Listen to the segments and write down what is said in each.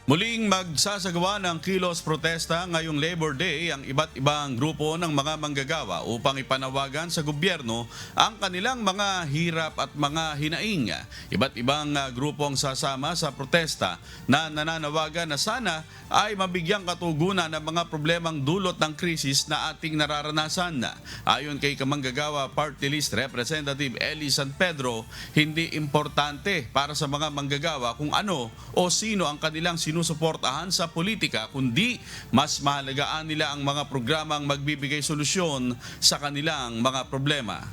Muling magsasagawa ng kilos protesta ngayong Labor Day ang iba't ibang grupo ng mga manggagawa upang ipanawagan sa gobyerno ang kanilang mga hirap at mga hinaing. Iba't ibang grupo ang sasama sa protesta na nananawagan na sana ay mabigyang katugunan ng mga problemang dulot ng krisis na ating nararanasan. Ayon kay Kamanggagawa Party List Representative Eli San Pedro, hindi importante para sa mga manggagawa kung ano o sino ang kanilang sinusuportahan sa politika, kundi mas mahalagaan nila ang mga programang magbibigay solusyon sa kanilang mga problema.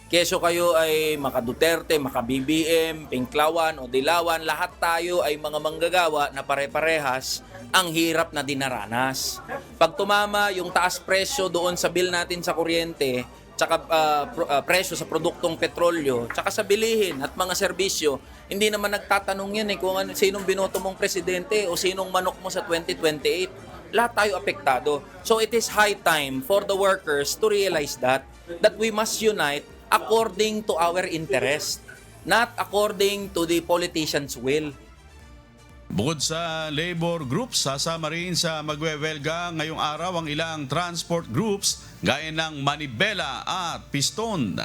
Keso kayo ay maka Duterte, maka BBM, Pinklawan o Dilawan, lahat tayo ay mga manggagawa na pare-parehas ang hirap na dinaranas. Pag tumama yung taas presyo doon sa bill natin sa kuryente, tsaka presyo sa produktong petrolyo, tsaka sa bilihin at mga serbisyo, hindi naman nagtatanong yan kung sinong binoto mong presidente o sinong manok mo sa 2028. Lahat tayo apektado. So it is high time for the workers to realize that we must unite according to our interest, not according to the politician's will. Bukod sa labor groups, sasama rin sa magwewelga ngayong araw ang ilang transport groups gaya ng Manibela at Piston.